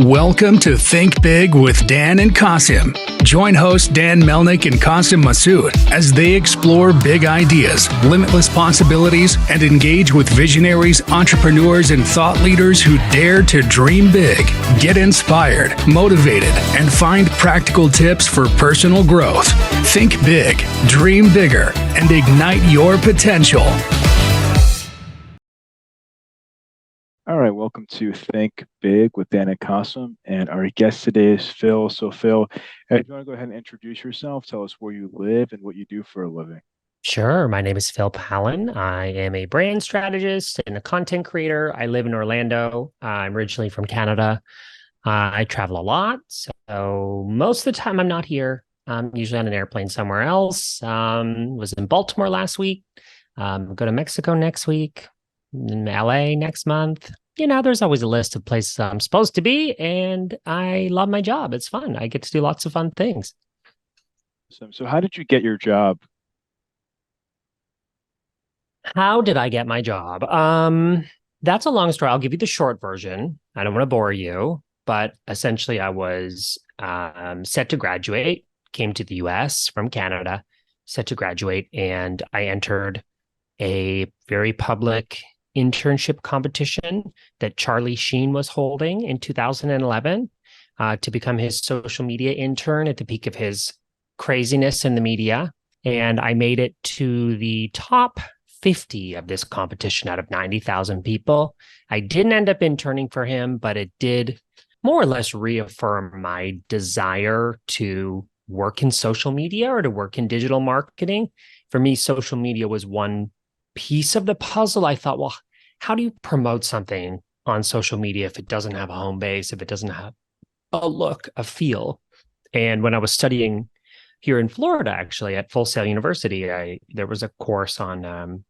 Welcome to Think Big with Dan and Qasim. Join hosts Dan Melnick and Qasim Masood as they explore big ideas, limitless possibilities, and engage with visionaries, entrepreneurs, and thought leaders who dare to dream big, get inspired, motivated, and find practical tips for personal growth. Think big, dream bigger, and ignite your potential. All right, welcome to Think Big with Dan and Qasim, and our guest today is Phil. So, Phil, if you want to go ahead and introduce yourself, tell us where you live and what you do for a living. Sure. My name is Phil Pallen. I am a brand strategist and a content creator. I live in Orlando. I'm originally from Canada. I travel a lot. So most of the time I'm not here. I'm usually on an airplane somewhere else. Was in Baltimore last week. Go to Mexico next week. In LA next month. You know, there's always a list of places I'm supposed to be, and I love my job. It's fun. I get to do lots of fun things. So how did you get your job? How did I get my job? That's a long story. I'll give you the short version. I don't want to bore you, but essentially I was set to graduate, came to the US from Canada, set to graduate, and I entered a very public internship competition that Charlie Sheen was holding in 2011 to become his social media intern at the peak of his craziness in the media. And I made it to the top 50 of this competition out of 90,000 people. I didn't end up interning for him, but it did more or less reaffirm my desire to work in social media or to work in digital marketing. For me, social media was one piece of the puzzle. I thought, well, how do you promote something on social media if it doesn't have a home base, if it doesn't have a look, a feel? And when I was studying here in Florida, actually at Full Sail University, there was a course on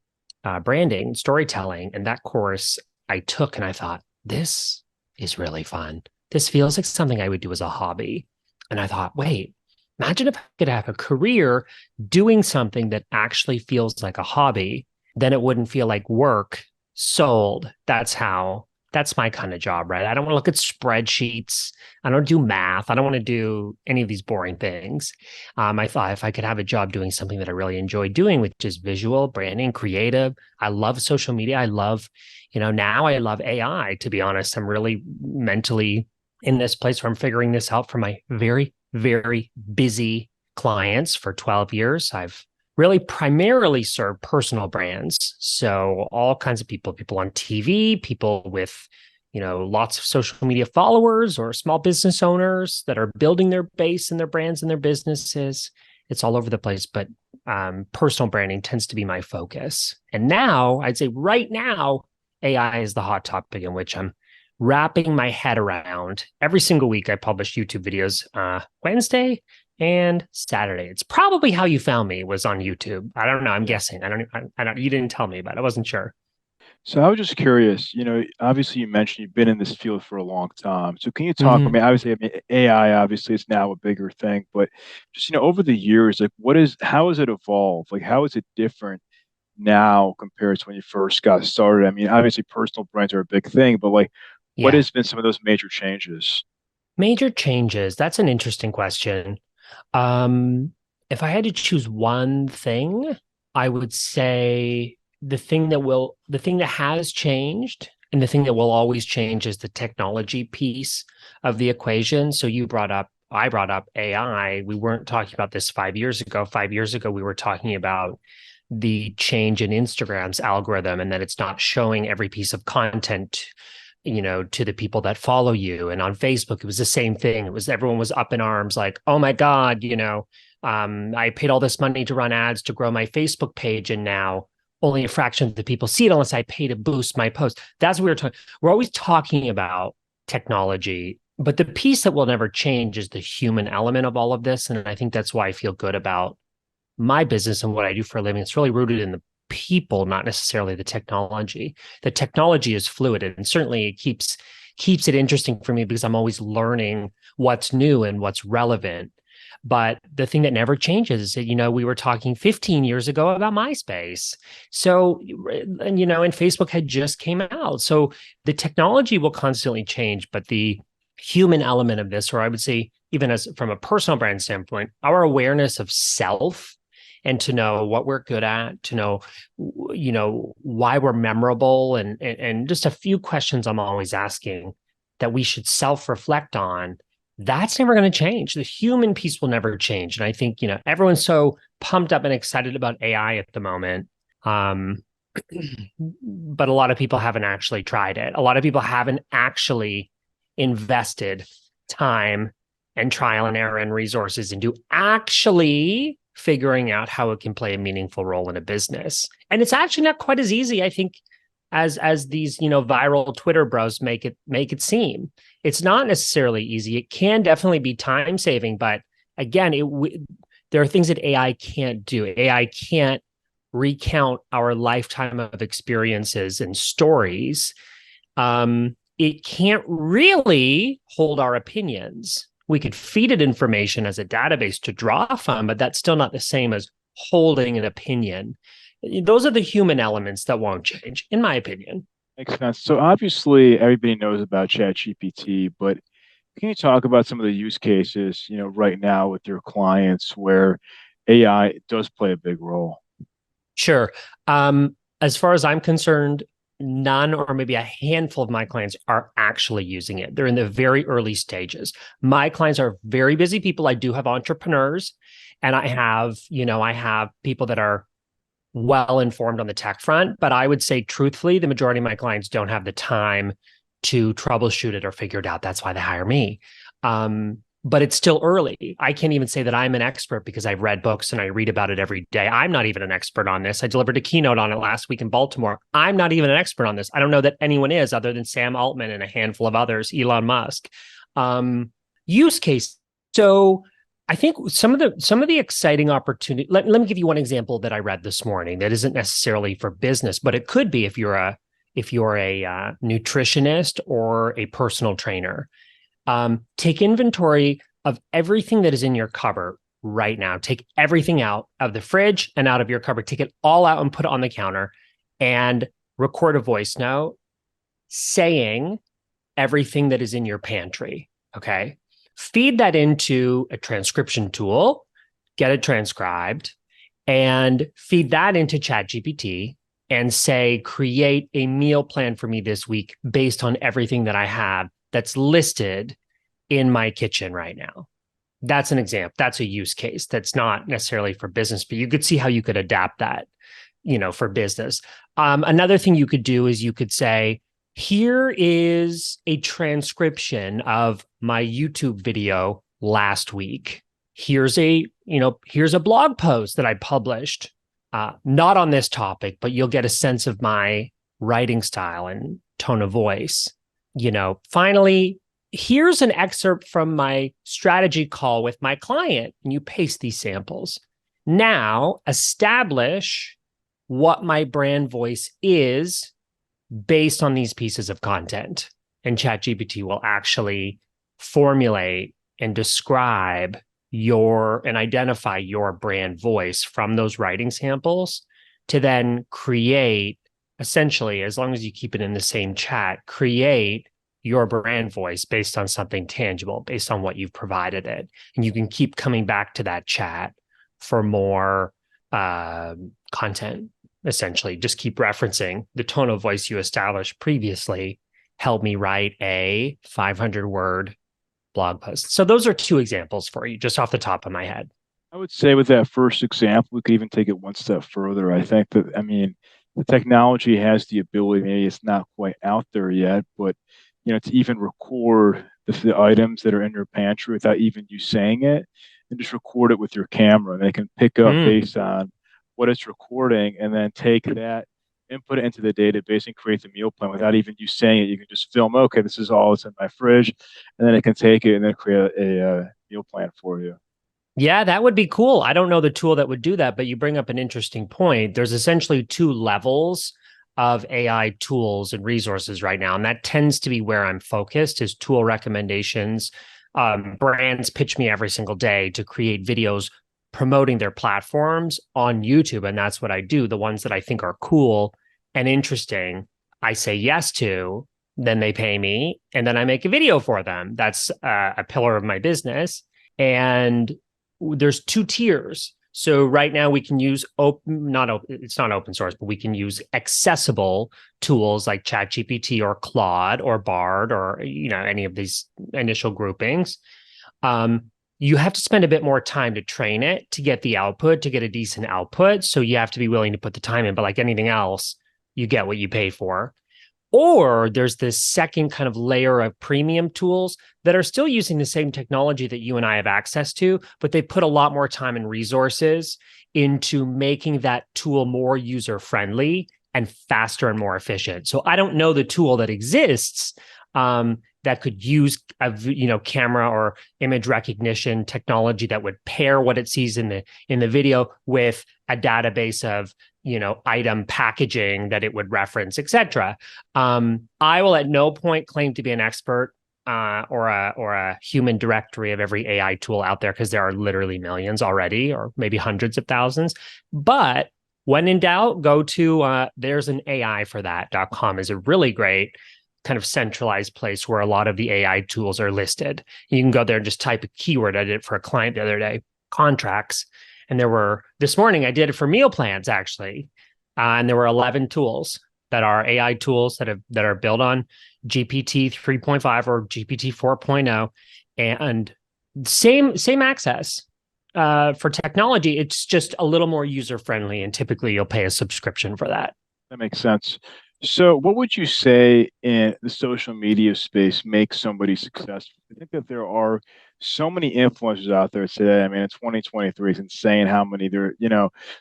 branding, storytelling, and that course I took and I thought, this is really fun. This feels like something I would do as a hobby. And I thought, wait, imagine if I could have a career doing something that actually feels like a hobby. Then it wouldn't feel like work. Sold. That's my kind of job, right? I don't want to look at spreadsheets. I don't do math. I don't want to do any of these boring things. I thought if I could have a job doing something that I really enjoy doing, which is visual, branding, creative. I love social media. I love, now I love AI, to be honest. I'm really mentally in this place where I'm figuring this out for my very, very busy clients for 12 years. I've really primarily serve personal brands. So all kinds of people on TV, people with, lots of social media followers or small business owners that are building their base and their brands and their businesses. It's all over the place, but personal branding tends to be my focus. And now, I'd say right now, AI is the hot topic in which I'm wrapping my head around. Every single week I publish YouTube videos, Wednesday and Saturday. It's probably how you found me, was on YouTube. I don't know. I'm guessing. I don't, you didn't tell me, but I wasn't sure. So I was just curious, obviously you mentioned you've been in this field for a long time. So can you talk, AI obviously is now a bigger thing, but just, over the years, like how has it evolved? Like how is it different now compared to when you first got started? I mean, obviously personal brands are a big thing, but what has been some of those major changes? Major changes. That's an interesting question. If I had to choose one thing, I would say the thing that has changed and the thing that will always change is the technology piece of the equation. So I brought up AI. We weren't talking about this 5 years ago. 5 years ago, we were talking about the change in Instagram's algorithm and that it's not showing every piece of content to the people that follow you. And on Facebook, it was the same thing. Everyone was up in arms like, oh my God, I paid all this money to run ads to grow my Facebook page. And now only a fraction of the people see it unless I pay to boost my post. That's what we're talking. We're always talking about technology, but the piece that will never change is the human element of all of this. And I think that's why I feel good about my business and what I do for a living. It's really rooted in the people, not necessarily the technology. The technology is fluid, and certainly it keeps it interesting for me because I'm always learning what's new and what's relevant. But the thing that never changes is that, we were talking 15 years ago about MySpace. So, and Facebook had just came out. So the technology will constantly change, but the human element of this, or I would say even as from a personal brand standpoint, our awareness of self and to know what we're good at, to know, why we're memorable, and just a few questions I'm always asking that we should self-reflect on. That's never going to change. The human piece will never change. And I think, everyone's so pumped up and excited about AI at the moment. But a lot of people haven't actually tried it. A lot of people haven't actually invested time and trial and error and resources into actually figuring out how it can play a meaningful role in a business. And it's actually not quite as easy, I think, as these, viral Twitter bros make it seem. It's not necessarily easy. It can definitely be time saving, but again, there are things that AI can't do. AI can't recount our lifetime of experiences and stories. It can't really hold our opinions. We could feed it information as a database to draw from, but that's still not the same as holding an opinion. Those are the human elements that won't change, in my opinion. Makes sense. So obviously everybody knows about ChatGPT, but can you talk about some of the use cases, right now with your clients where AI does play a big role? Sure. As far as I'm concerned, none or maybe a handful of my clients are actually using it. They're in the very early stages. My clients are very busy people. I do have entrepreneurs, and I have people that are well informed on the tech front, but I would say truthfully, the majority of my clients don't have the time to troubleshoot it or figure it out. That's why they hire me. But it's still early. I can't even say that I'm an expert because I've read books and I read about it every day. I'm not even an expert on this. I delivered a keynote on it last week in Baltimore. I'm not even an expert on this. I don't know that anyone is other than Sam Altman and a handful of others, Elon Musk. Use case. So I think some of the exciting opportunity. Let me give you one example that I read this morning that isn't necessarily for business, but it could be if you're a nutritionist or a personal trainer. Take inventory of everything that is in your cupboard right now. Take everything out of the fridge and out of your cupboard. Take it all out and put it on the counter and record a voice note saying everything that is in your pantry. Okay. Feed that into a transcription tool, get it transcribed, and feed that into ChatGPT and say, create a meal plan for me this week based on everything that I have that's listed in my kitchen right now. That's an example. That's a use case that's not necessarily for business, but you could see how you could adapt that, for business. Another thing you could do is you could say, here is a transcription of my YouTube video last week. Here's a blog post that I published, not on this topic, but you'll get a sense of my writing style and tone of voice. Finally, here's an excerpt from my strategy call with my client, and you paste these samples. Now, establish what my brand voice is based on these pieces of content. And ChatGPT will actually formulate and describe and identify your brand voice from those writing samples to then create, essentially, as long as you keep it in the same chat, create your brand voice based on something tangible, based on what you've provided it. And you can keep coming back to that chat for more content. Essentially, just keep referencing the tone of voice you established previously. Help me write a 500-word blog post. So those are two examples for you, just off the top of my head. I would say with that first example, we could even take it one step further. I think that, the technology has the ability, maybe it's not quite out there yet, but, to even record the items that are in your pantry without even you saying it, and just record it with your camera. And they can pick up based on what it's recording and then take that, input it into the database and create the meal plan without even you saying it. You can just film, okay, this is all that's in my fridge, and then it can take it and then create a meal plan for you. Yeah, that would be cool. I don't know the tool that would do that, but you bring up an interesting point. There's essentially two levels of AI tools and resources right now, and that tends to be where I'm focused is tool recommendations. Brands pitch me every single day to create videos promoting their platforms on YouTube. And that's what I do. The ones that I think are cool and interesting, I say yes to. then they pay me, and then I make a video for them. That's a pillar of my business. And there's two tiers. So right now we can use it's not open source, but we can use accessible tools like ChatGPT or Claude or Bard or any of these initial groupings. You have to spend a bit more time to train it to get the output, to get a decent output. So you have to be willing to put the time in. But like anything else, you get what you pay for. Or there's this second kind of layer of premium tools that are still using the same technology that you and I have access to, but they put a lot more time and resources into making that tool more user-friendly and faster and more efficient. So I don't know the tool that exists that could use a camera or image recognition technology that would pair what it sees in the video with a database of item packaging that it would reference, etc. I will at no point claim to be an expert or a human directory of every AI tool out there, because there are literally millions already, or maybe hundreds of thousands. But when in doubt, go to there's an AI for that.com is a really great kind of centralized place where a lot of the AI tools are listed. You can go there and just type a keyword. I did it for a client the other day, contracts. And this morning I did it for meal plans, actually. And there were 11 tools that are AI tools that are built on GPT 3.5 or GPT 4.0, and same access for technology. It's just a little more user friendly, and typically you'll pay a subscription for that. That makes sense. So what would you say in the social media space makes somebody successful? I think that there are so many influencers out there today. I mean, in 2023, it's insane how many there,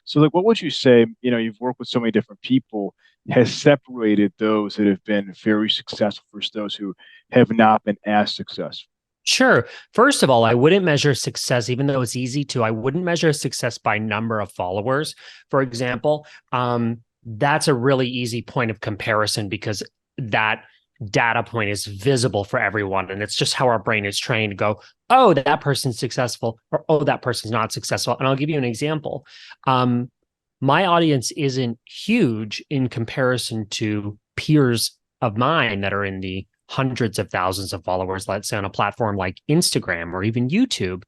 so like, what would you say, you've worked with so many different people, has separated those that have been very successful versus those who have not been as successful? Sure. First of all, I wouldn't measure success, even though it's easy to. I wouldn't measure success by number of followers, for example. That's a really easy point of comparison, because that data point is visible for everyone. And it's just how our brain is trained to go, oh, that person's successful, or oh, that person's not successful. And I'll give you an example. My audience isn't huge in comparison to peers of mine that are in the hundreds of thousands of followers, let's say on a platform like Instagram or even YouTube.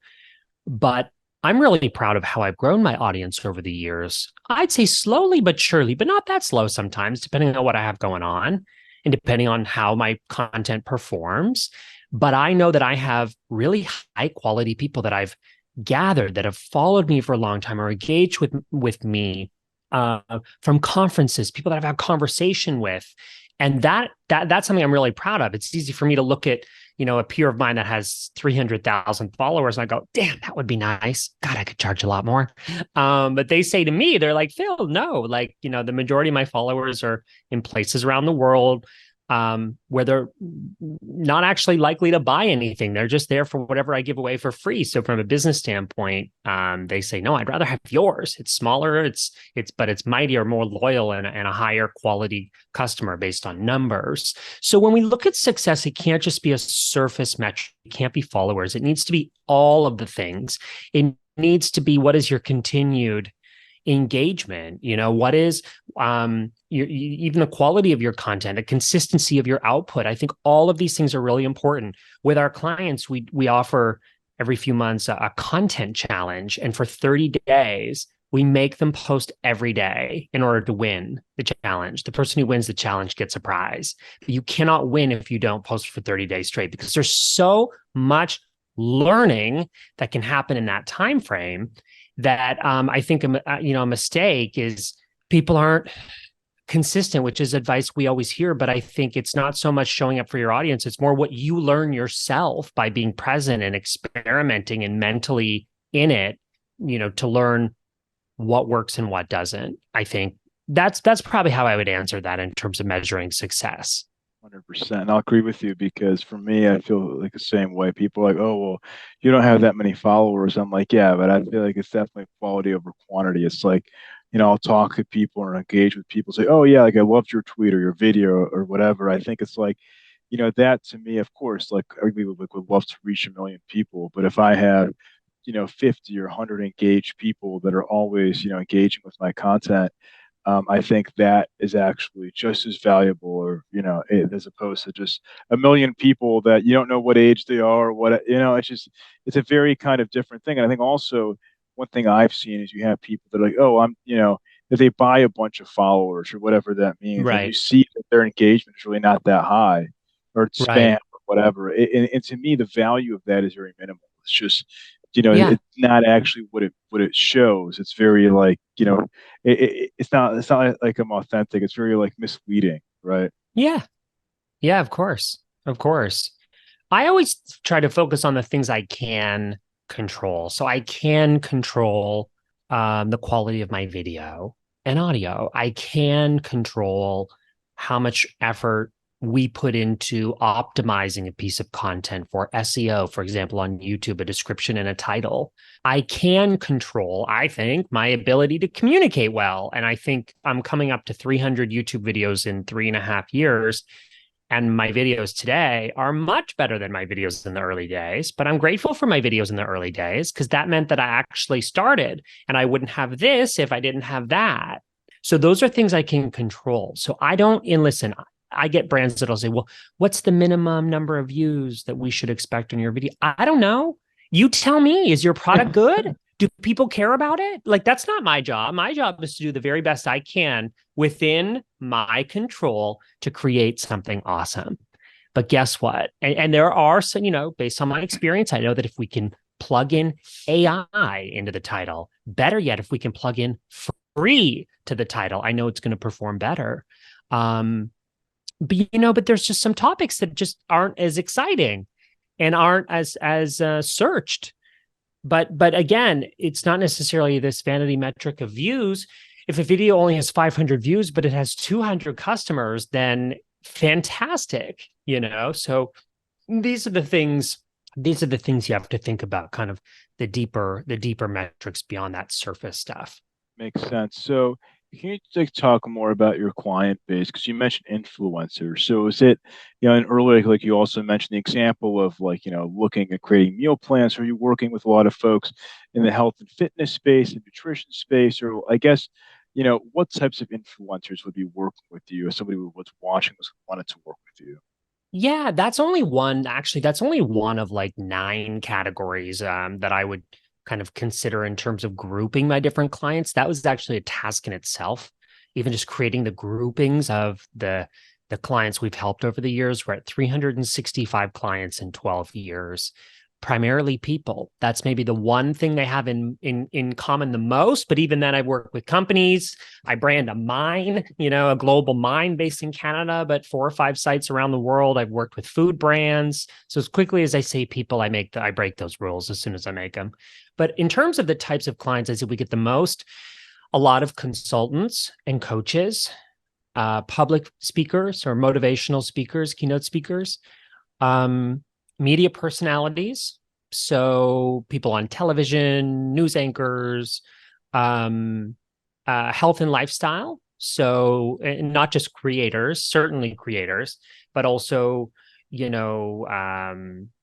But I'm really proud of how I've grown my audience over the years. I'd say slowly but surely, but not that slow sometimes, depending on what I have going on and depending on how my content performs. But I know that I have really high quality people that I've gathered that have followed me for a long time or engaged with me from conferences, people that I've had conversation with. And that's something I'm really proud of. It's easy for me to look at a peer of mine that has 300,000 followers, and I go, damn, that would be nice. God, I could charge a lot more. But they say to me, they're like, Phil, no, like, the majority of my followers are in places around the world where they're not actually likely to buy anything. They're just there for whatever I give away for free. So from a business standpoint, they say, no, I'd rather have yours. It's smaller, but it's mightier, more loyal, and a higher quality customer based on numbers. So when we look at success, it can't just be a surface metric. It can't be followers. It needs to be all of the things. It needs to be, what is your continued engagement? What is even the quality of your content, the consistency of your output. I think all of these things are really important. With our clients, we offer every few months a content challenge, and for 30 days we make them post every day in order to win the challenge. The person who wins the challenge gets a prize. But you cannot win if you don't post for 30 days straight, because there's so much learning that can happen in that time frame that I think a mistake is people aren't consistent, which is advice we always hear. But I think it's not so much showing up for your audience. It's more what you learn yourself by being present and experimenting and mentally in it, to learn what works and what doesn't. I think that's probably how I would answer that in terms of measuring success. 100%. I'll agree with you, because for me, I feel like the same way. People are like, oh, well, you don't have that many followers. I'm like, yeah, but I feel like it's definitely quality over quantity. It's like, I'll talk to people or engage with people, say, oh, yeah, like I loved your tweet or your video or whatever. I think it's like, that to me, of course, like everybody would love to reach 1 million people. But if I have, 50 or 100 engaged people that are always, engaging with my content, I think that is actually just as valuable, or as opposed to just a million people that you don't know what age they are, or what it's a very kind of different thing. And I think also one thing I've seen is you have people that are like, oh, that they buy a bunch of followers or whatever that means, and you Right. see that their engagement is really not that high, or it's spam Right. or whatever. And to me, the value of that is very minimal. It's just Yeah. it's not actually what it shows. It's very like, it's not like I'm authentic. It's very like misleading, right? Yeah. Yeah, of course. Of course. I always try to focus on the things I can control. So I can control the quality of my video and audio. I can control how much effort we put into optimizing a piece of content for SEO, for example, on YouTube, a description and a title. I can control, I think, my ability to communicate well. And I think I'm coming up to 300 YouTube videos in 3.5 years. And my videos today are much better than my videos in the early days, but I'm grateful for my videos in the early days because that meant that I actually started, and I wouldn't have this if I didn't have that. So those are things I can control. So I don't, and listen, I get brands that'll say, well, what's the minimum number of views that we should expect in your video? I don't know. You tell me, is your product good? Do people care about it? Like, that's not my job. My job is to do the very best I can within my control to create something awesome. But guess what? And there are some, based on my experience, I know that if we can plug in AI into the title, better yet, if we can plug in free to the title, I know it's going to perform better. But there's just some topics that just aren't as exciting and aren't as searched. But again, it's not necessarily this vanity metric of views. If a video only has 500 views, but it has 200 customers, then fantastic, So these are the things you have to think about, kind of the deeper metrics beyond that surface stuff. Makes sense. So can you like talk more about your client base? Because you mentioned influencers. So is it, and earlier, like you also mentioned the example of like, looking at creating meal plans. Are you working with a lot of folks in the health and fitness space and nutrition space? Or I guess, what types of influencers would be working with you if somebody was watching this wanted to work with you? Yeah, that's only one. Actually, that's only one of like 9 categories that I would kind of consider in terms of grouping my different clients. That was actually a task in itself. Even just creating the groupings of the clients we've helped over the years. We're at 365 clients in 12 years. Primarily people. That's maybe the one thing they have in common the most. But even then, I work with companies. I brand a mine, a global mine based in Canada, but 4 or 5 sites around the world. I've worked with food brands. So as quickly as I say people, I break those rules as soon as I make them. But in terms of the types of clients, I say we get the most, a lot of consultants and coaches, public speakers or motivational speakers, keynote speakers, media personalities, so people on television, news anchors, health and lifestyle. So not just creators, certainly creators, but also,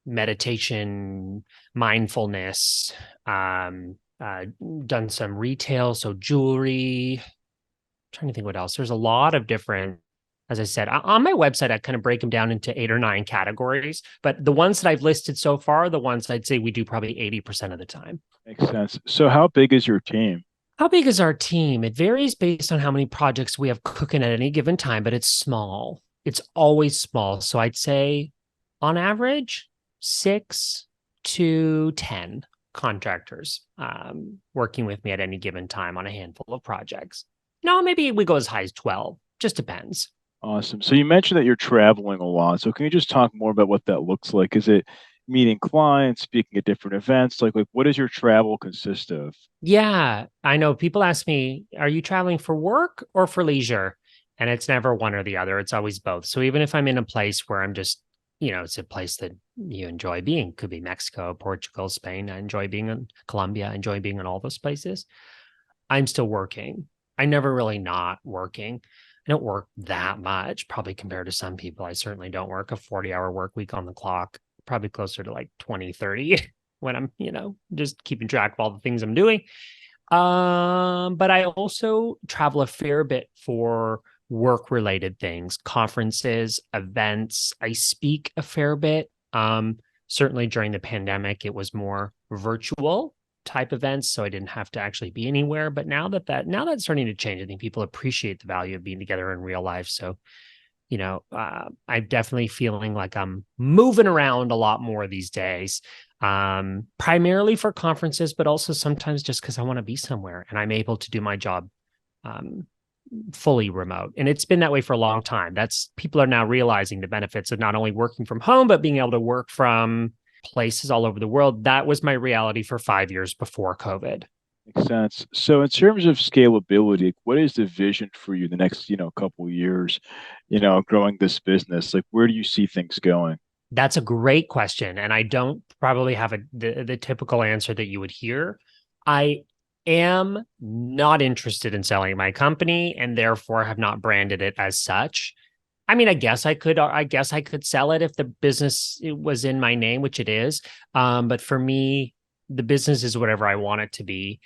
meditation, mindfulness, done some retail, so jewelry. Trying to think what else. There's a lot of different, as I said, on my website, I kind of break them down into 8 or 9 categories. But the ones that I've listed so far, the ones I'd say we do probably 80% of the time. Makes sense. So how big is your team? How big is our team? It varies based on how many projects we have cooking at any given time, but it's small. It's always small. So I'd say on average, 6 to 10 contractors working with me at any given time on a handful of projects. No, maybe we go as high as 12. Just depends. Awesome. So you mentioned that you're traveling a lot. So can you just talk more about what that looks like? Is it meeting clients, speaking at different events? Like what does your travel consist of? Yeah, I know people ask me, are you traveling for work or for leisure? And it's never one or the other. It's always both. So even if I'm in a place where I'm just, it's a place that you enjoy being, could be Mexico, Portugal, Spain. I enjoy being in Colombia. I enjoy being in all those places. I'm still working. I never really not working. I don't work that much, probably compared to some people. I certainly don't work a 40-hour work week on the clock, probably closer to like 20, 30 when I'm, just keeping track of all the things I'm doing. But I also travel a fair bit for work-related things, conferences, events. I speak a fair bit. Certainly during the pandemic, it was more virtual type events, so I didn't have to actually be anywhere. But now that's starting to change. I think people appreciate the value of being together in real life. So, I'm definitely feeling like I'm moving around a lot more these days, primarily for conferences, but also sometimes just because I want to be somewhere and I'm able to do my job um, fully remote. And it's been that way for a long time. That's people are now realizing the benefits of not only working from home, but being able to work from places all over the world. That was my reality for 5 years before COVID. Makes sense. So in terms of scalability, what is the vision for you the next, couple of years, growing this business? Like, where do you see things going? That's a great question. And I don't probably have the typical answer that you would hear. I am not interested in selling my company and therefore have not branded it as such. I mean, I guess I could sell it if the business was in my name, which it is. But for me, the business is whatever I want it to be.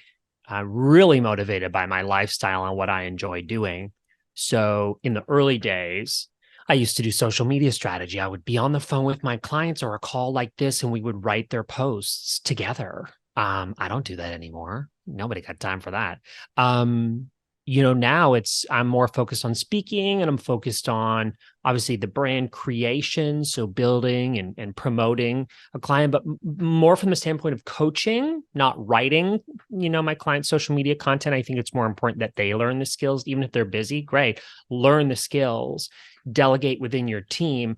Really motivated by my lifestyle and what I enjoy doing. So in the early days, I used to do social media strategy. I would be on the phone with my clients or a call like this, and we would write their posts together. I don't do that anymore. Nobody got time for that. Um, now I'm more focused on speaking and I'm focused on obviously the brand creation. So building and promoting a client, but more from the standpoint of coaching, not writing, my client's social media content. I think it's more important that they learn the skills, even if they're busy. Great. Learn the skills, delegate within your team.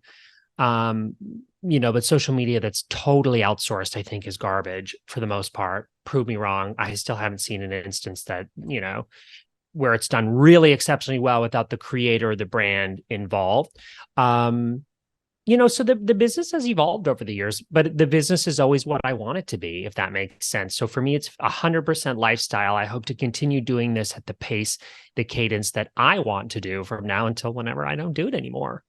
But social media that's totally outsourced, I think, is garbage for the most part. Prove me wrong. I still haven't seen an instance that, where it's done really exceptionally well without the creator or the brand involved. So the business has evolved over the years, but the business is always what I want it to be, if that makes sense. So for me, it's 100% lifestyle. I hope to continue doing this at the pace, the cadence that I want to do from now until whenever I don't do it anymore.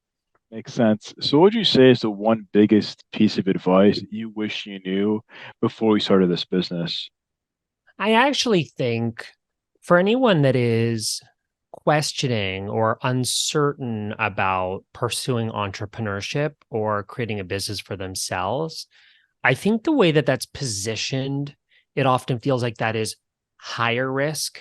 Makes sense. So what would you say is the one biggest piece of advice you wish you knew before you started this business? I actually think for anyone that is questioning or uncertain about pursuing entrepreneurship or creating a business for themselves, I think the way that that's positioned, it often feels like that is higher risk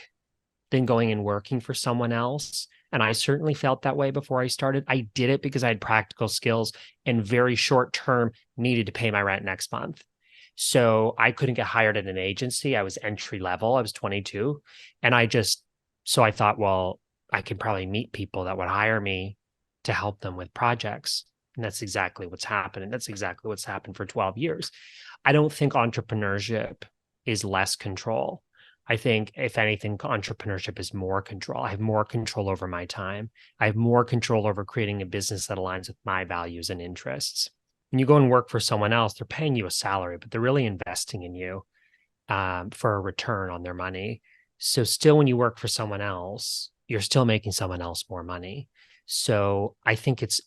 than going and working for someone else. And I certainly felt that way before I started. I did it because I had practical skills and very short term needed to pay my rent next month. So I couldn't get hired at an agency. I was entry level. I was 22. And so I thought, well, I could probably meet people that would hire me to help them with projects. And that's exactly what's happened. And that's exactly what's happened for 12 years. I don't think entrepreneurship is less control. I think, if anything, entrepreneurship is more control. I have more control over my time. I have more control over creating a business that aligns with my values and interests. When you go and work for someone else, they're paying you a salary, but they're really investing in you for a return on their money. So still, when you work for someone else, you're still making someone else more money. So I think it's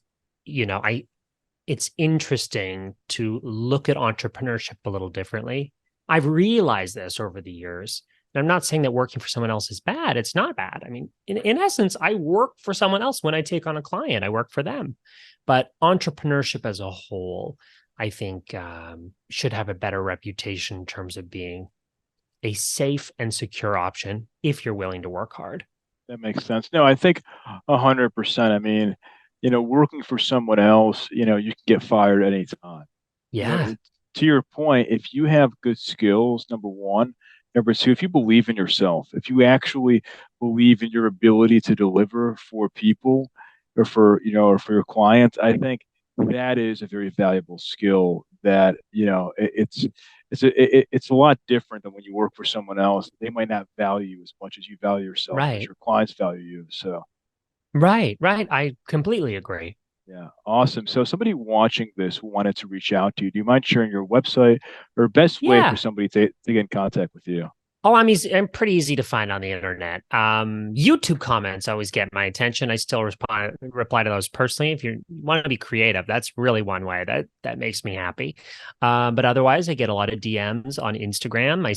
interesting to look at entrepreneurship a little differently. I've realized this over the years. And I'm not saying that working for someone else is bad. It's not bad. I mean, in essence, I work for someone else when I take on a client. I work for them. But entrepreneurship as a whole, I think, should have a better reputation in terms of being a safe and secure option if you're willing to work hard. That makes sense. No, I think 100%. I mean, working for someone else, you can get fired at any time. Yeah, To your point, if you have good skills, number one, number two, if you believe in yourself, if you actually believe in your ability to deliver for people or for your clients, I think that is a very valuable skill that, it's a lot different than when you work for someone else. They might not value you as much as you value yourself, as right. your clients value you. So Right, right. I completely agree. yeah, awesome. So somebody watching this wanted to reach out to you. Do you mind sharing your website or best way for Yeah. somebody to get in contact with you? Oh, I'm pretty easy to find on the internet. YouTube comments always get my attention. I still reply to those personally. If you want to be creative, that's really one way that makes me happy. But otherwise, I get a lot of DMs on Instagram. My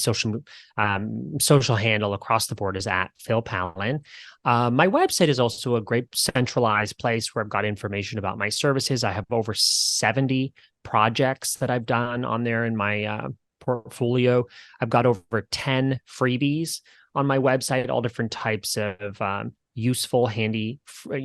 social handle across the board is at Phil Pallen. My website is also a great centralized place where I've got information about my services. I have over 70 projects that I've done on there in my portfolio. I've got over 10 freebies on my website, all different types of useful, handy, free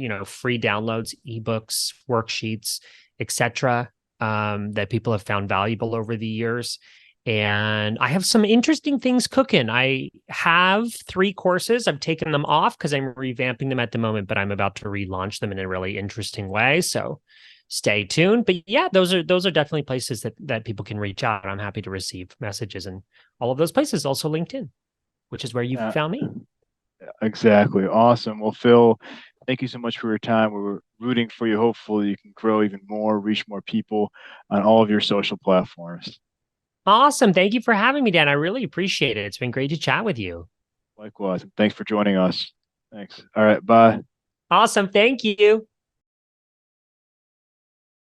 downloads, ebooks, worksheets, etc., that people have found valuable over the years. And I have some interesting things cooking. I have 3 courses. I've taken them off because I'm revamping them at the moment, but I'm about to relaunch them in a really interesting way. So stay tuned. But yeah, those are definitely places that people can reach out. I'm happy to receive messages, and all of those places. Also LinkedIn, which is where you found me. Exactly. Awesome. Well, Phil, thank you so much for your time. We're rooting for you. Hopefully you can grow even more, reach more people on all of your social platforms. Awesome. Thank you for having me, Dan. I really appreciate it. It's been great to chat with you. Likewise. And thanks for joining us. Thanks. All right. Bye. Awesome. Thank you.